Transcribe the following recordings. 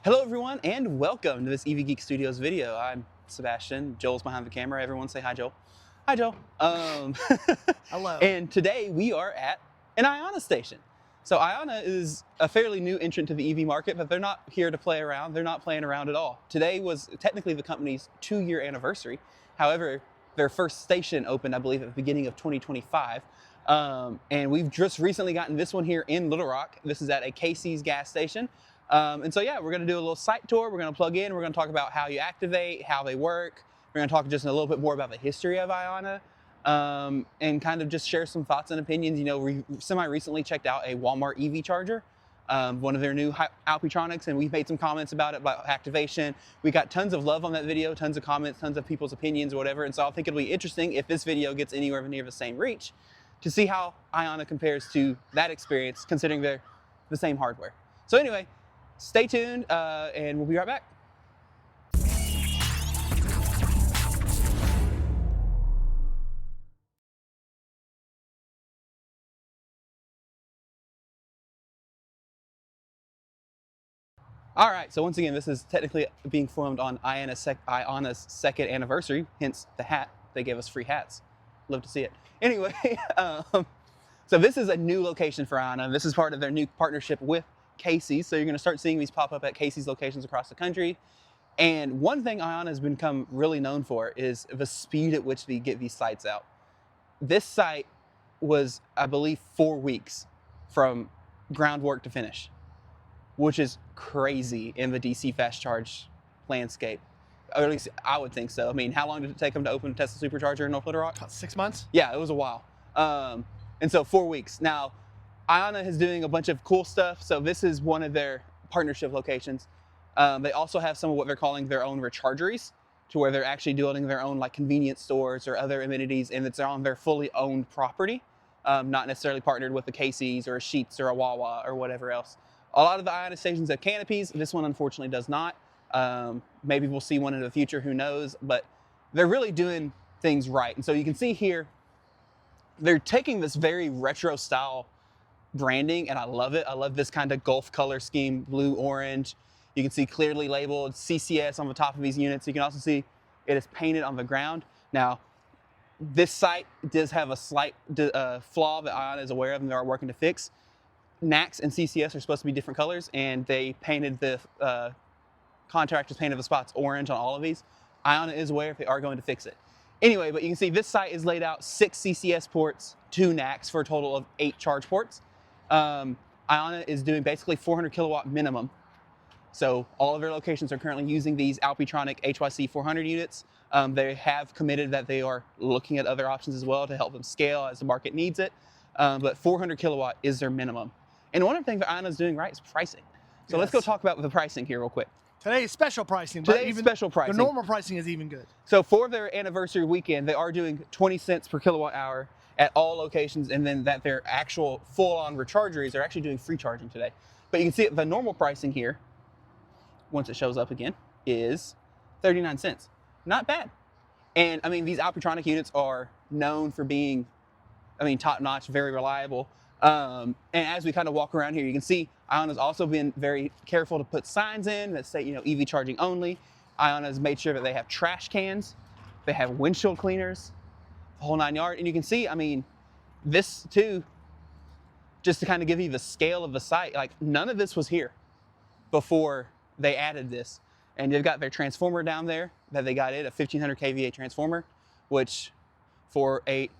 Hello everyone and welcome to this EV Geek Studios video. I'm Sebastian, Joel's behind the camera. Everyone say hi, Joel. Hi, Joel. Hello. And today we are at an IONNA station. So IONNA is a fairly new entrant to the EV market, but they're not here to play around. They're not playing around at all. Today was technically the company's 2-year anniversary. However, their first station opened, I believe, at the beginning of 2025. And we've just recently gotten this one here in Little Rock. This is at a Casey's gas station. And so yeah, we're gonna do a little site tour. We're gonna plug in, we're gonna talk about how you activate, how they work. We're gonna talk just a little bit more about the history of IONNA, and kind of just share some thoughts and opinions. You know, we semi-recently checked out a Walmart EV charger, one of their new Alpitronics, and we've made some comments about it, about activation. We got tons of love on that video, tons of comments, tons of people's opinions or whatever. And so I think it'll be interesting if this video gets anywhere near the same reach to see how IONNA compares to that experience, considering they're the same hardware. So anyway, stay tuned, and we'll be right back. All right, so once again, this is technically being filmed on IONNA's second anniversary, hence the hat. They gave us free hats. Love to see it. Anyway, so this is a new location for IONNA. This is part of their new partnership with Casey's. So you're gonna start seeing these pop up at Casey's locations across the country. And one thing IONNA has become really known for is the speed at which they get these sites out. This site was, I believe, 4 weeks from groundwork to finish, which is crazy in the DC fast charge landscape. Or at least I would think so. I mean, how long did it take them to open a Tesla supercharger in North Little Rock? About 6 months? Yeah, it was a while. And so 4 weeks. Now, IONNA is doing a bunch of cool stuff. So this is one of their partnership locations. They also have some of what they're calling their own rechargeries, to where they're actually building their own like convenience stores or other amenities, and it's on their fully owned property, not necessarily partnered with the Casey's or a Sheetz or a Wawa or whatever else. A lot of the IONNA stations have canopies. This one unfortunately does not. Maybe we'll see one in the future, who knows, but they're really doing things right. And so you can see here, they're taking this very retro style branding, and I love it. I love this kind of Gulf color scheme, blue, orange. You can see clearly labeled CCS on the top of these units. You can also see it is painted on the ground. Now, this site does have a slight flaw that IONNA is aware of and they are working to fix. NACS and CCS are supposed to be different colors, and they painted the contractors painted the spots orange on all of these. IONNA is aware, they are going to fix it. Anyway, but you can see this site is laid out 6 CCS ports, 2 NACS for a total of 8 charge ports. IONNA is doing basically 400 kilowatt minimum. So all of their locations are currently using these Alpitronic HYC 400 units. They have committed that they are looking at other options as well to help them scale as the market needs it. But 400 kilowatt is their minimum. And one of the things that IONNA is doing right is pricing. So let's go talk about the pricing here real quick. Today is special pricing. Today's special pricing. The normal pricing is even good. So for their anniversary weekend, they are doing 20 cents per kilowatt hour at all locations, and then that their actual full-on rechargeries are actually doing free charging today. But you can see the normal pricing here, once it shows up again, is 39 cents. Not bad. And I mean, these Alpitronic units are known for being, I mean, top-notch, very reliable. And as we kind of walk around here, you can see IONNA's also been very careful to put signs in that say, you know, EV charging only. IONNA's made sure that they have trash cans, they have windshield cleaners, the whole 9 yards. And you can see, I mean, this too, just to kind of give you the scale of the site, like none of this was here before they added this. And they've got their transformer down there that they got it, a 1500 kVA transformer, which for 8,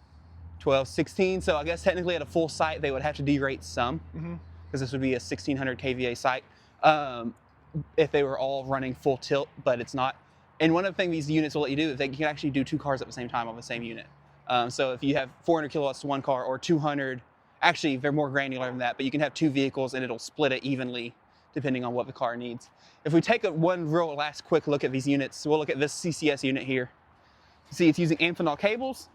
12, 16. So I guess technically at a full site, they would have to derate some, because this would be a 1600 kVA site if they were all running full tilt, but it's not. And one of the things these units will let you do is they can actually do 2 cars at the same time on the same unit. So if you have 400 kilowatts to 1 car or 200, actually they're more granular than that, but you can have 2 vehicles and it'll split it evenly depending on what the car needs. If we take one real last quick look at these units, we'll look at this CCS unit here. See, it's using Amphenol cables.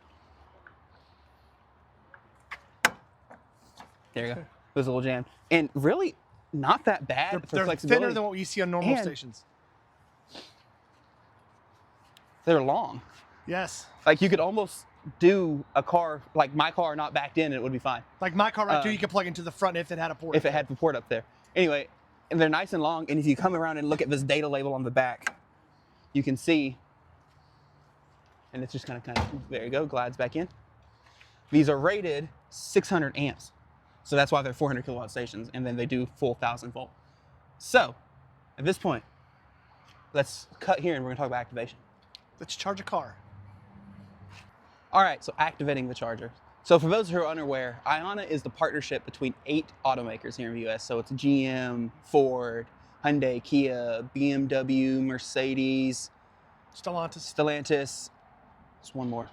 There you go. It was a little jam. And really not that bad for flexibility. They're thinner than what you see on normal stations. They're long. Yes. Like you could almost do a car, like my car not backed in, and it would be fine. Like my car right here, you could plug into the front if it had a port. If it had the port up there. Anyway, and they're nice and long. And if you come around and look at this data label on the back, you can see, and it's just kind of, there you go, glides back in. These are rated 600 amps. So that's why they're 400 kilowatt stations, and then they do full 1000 volt. So at this point, let's cut here and we're gonna talk about activation. Let's charge a car. All right, so activating the charger. So for those who are unaware, IONNA is the partnership between 8 automakers here in the US. So it's GM, Ford, Hyundai, Kia, BMW, Mercedes, Stellantis. There's one more.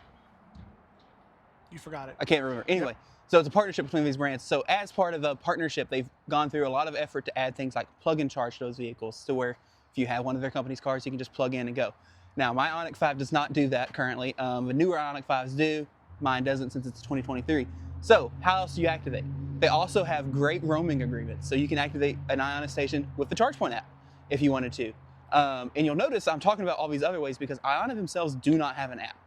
You forgot it. I can't remember. Anyway, so it's a partnership between these brands. So as part of the partnership, they've gone through a lot of effort to add things like plug and charge to those vehicles, to where if you have one of their company's cars, you can just plug in and go. Now, my IONIQ 5 does not do that currently. The newer IONIQ 5s do. Mine doesn't, since it's 2023. So how else do you activate? They also have great roaming agreements. So you can activate an IONNA station with the ChargePoint app if you wanted to. And you'll notice I'm talking about all these other ways because IONNA themselves do not have an app.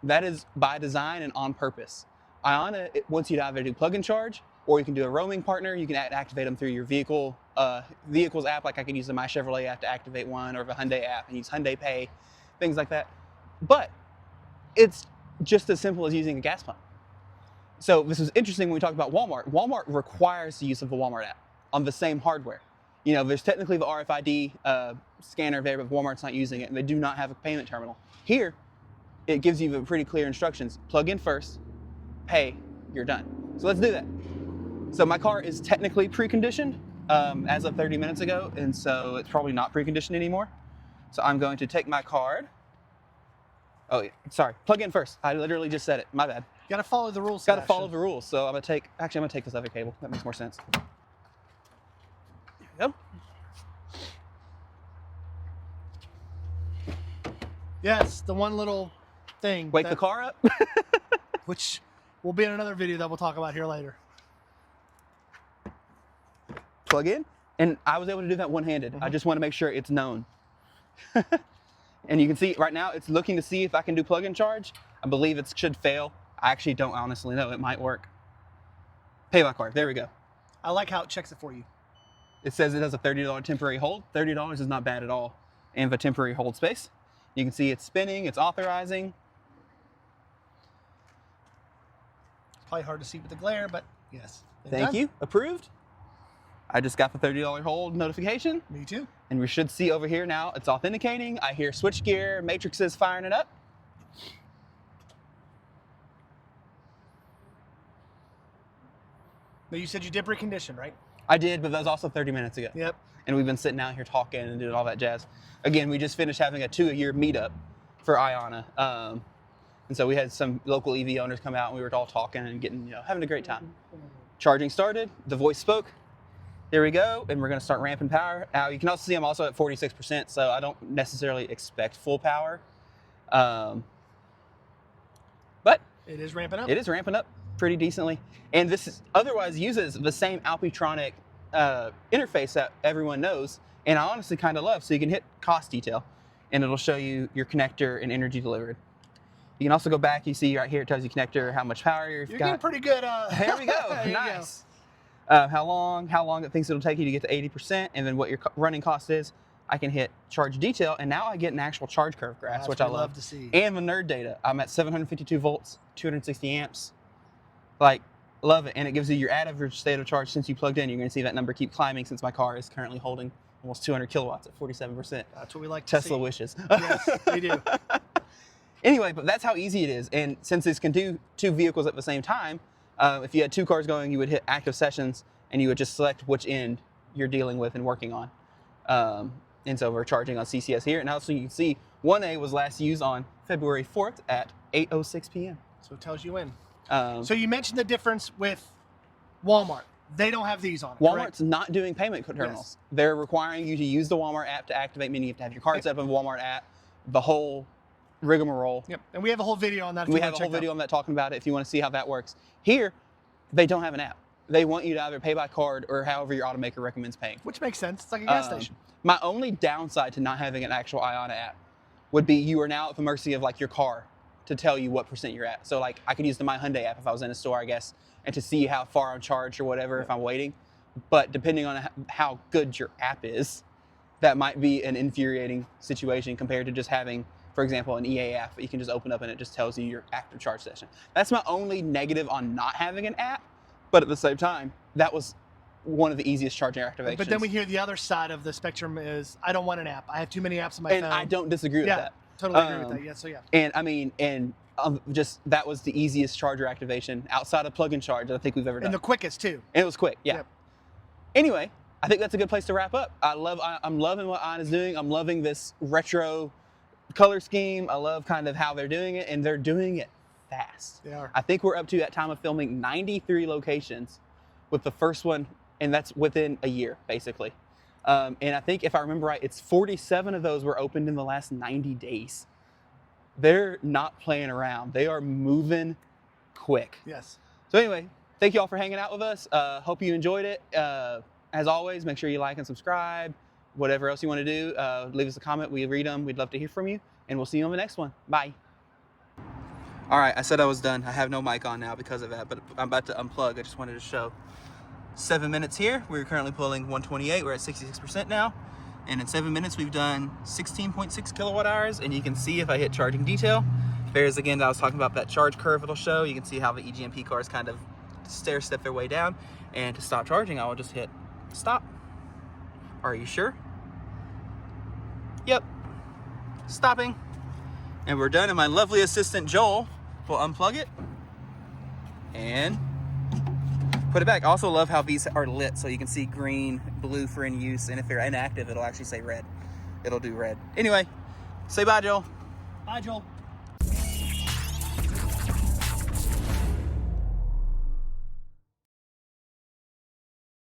That is by design and on purpose. IONNA wants you to either do plug and charge, or you can do a roaming partner. You can activate them through your vehicle's app, like I could use the My Chevrolet app to activate one, or the Hyundai app and use Hyundai Pay, things like that. But it's just as simple as using a gas pump. So this is interesting when we talk about Walmart. Walmart requires the use of the Walmart app on the same hardware. You know, there's technically the RFID scanner there, but Walmart's not using it, and they do not have a payment terminal. Here, it gives you the pretty clear instructions. Plug in first, pay, you're done. So let's do that. So my car is technically preconditioned as of 30 minutes ago, and so it's probably not preconditioned anymore. So I'm going to take my card. Oh, yeah, sorry, plug in first. I literally just said it, my bad. You gotta follow the rules. Gotta follow the rules. So I'm gonna take this other cable. That makes more sense. There we go. Yes, the one little thing. Wake the car up. Which will be in another video that we'll talk about here later. Plug in, and I was able to do that one-handed. I just want to make sure it's known. And you can see right now it's looking to see if I can do plug and charge. I believe it should fail. I actually don't honestly know. It might work. Pay by card. There we go. I like how it checks it for you. It says it has a $30 temporary hold. $30 is not bad at all in the temporary hold space. You can see it's spinning, it's authorizing. It's probably hard to see with the glare, but yes. Thank you. Approved. I just got the $30 hold notification. Me too. And we should see over here now, it's authenticating. I hear switchgear, matrices firing it up. But you said you did precondition, right? I did, but that was also 30 minutes ago. Yep. And we've been sitting out here talking and doing all that jazz. Again, we just finished having a 2-year meetup for IONNA. And so we had some local EV owners come out and we were all talking and getting, having a great time. Charging started, the voice spoke. There we go, and we're gonna start ramping power. Now you can also see I'm also at 46%, so I don't necessarily expect full power. But it is ramping up. It is ramping up pretty decently. And this otherwise uses the same Alpitronic interface that everyone knows, and I honestly kind of love. So you can hit cost detail, and it'll show you your connector and energy delivered. You can also go back, you see right here, it tells you connector, how much power you've got. You're getting pretty good. There we go, nice. How long it thinks it'll take you to get to 80%, and then what your running cost is. I can hit charge detail, and now I get an actual charge curve graph, which I love to see. And the nerd data. I'm at 752 volts, 260 amps. Like, love it. And it gives you your average state of charge since you plugged in. You're going to see that number keep climbing since my car is currently holding almost 200 kilowatts at 47%. That's what we like to Tesla see. wishes. Yes, we do. Anyway, but that's how easy it is. And since this can do 2 vehicles at the same time, if you had 2 cars going, you would hit active sessions, and you would just select which end you're dealing with and working on. And so we're charging on CCS here. And also you can see 1A was last used on February 4th at 8:06 p.m. So it tells you when. So you mentioned the difference with Walmart. They don't have these on it, Walmart's correct? not doing payment terminals. Yes. They're requiring you to use the Walmart app to activate, meaning you have to have your card set up in the Walmart app, the whole rigmarole. Yep. And we have a whole video on that. We have a whole video on that talking about it if you want to see how that works. Here, they don't have an app. They want you to either pay by card or however your automaker recommends paying. Which makes sense. It's like a gas station. My only downside to not having an actual IONNA app would be you are now at the mercy of like your car to tell you what % you're at. So like I could use the My Hyundai app if I was in a store, I guess, and to see how far I'm charged or whatever if I'm waiting. but depending on how good your app is, that might be an infuriating situation compared to just having, for example, an EA app that you can just open up and it just tells you your active charge session. That's my only negative on not having an app, but at the same time, that was one of the easiest charging activations. But then we hear the other side of the spectrum is, I don't want an app. I have too many apps on my phone. And I don't disagree with that. Totally agree with that. Yeah, so yeah. And I mean, just that was the easiest charger activation outside of plug and charge that I think we've ever done. And the quickest too. And it was quick, yeah. Yep. Anyway, I think that's a good place to wrap up. I'm loving what IONNA's doing. I'm loving this retro color scheme. I love kind of how they're doing it, and they're doing it fast. They are. I think we're up to, at time of filming, 93 locations with the first one, and that's within a year, basically. And I think, if I remember right, it's 47 of those were opened in the last 90 days. They're not playing around. They are moving quick. Yes. So anyway, thank you all for hanging out with us. Hope you enjoyed it. As always, make sure you like and subscribe. Whatever else you want to do, leave us a comment. We read them. We'd love to hear from you. And we'll see you on the next one. Bye. All right, I said I was done. I have no mic on now because of that, but I'm about to unplug. I just wanted to show 7 minutes here. We're currently pulling 128. We're at 66% now. And in 7 minutes, we've done 16.6 kilowatt hours. And you can see if I hit charging detail, there's again, I was talking about that charge curve it'll show. You can see how the EGMP cars kind of stair step their way down. And to stop charging, I will just hit stop. Are you sure? Yep. Stopping. And we're done. And my lovely assistant Joel will unplug it and put it back. I also love how these are lit, so you can see green, blue for in use, and if they're inactive, it'll actually say red. It'll do red. Anyway, say bye, Joel. Bye, Joel.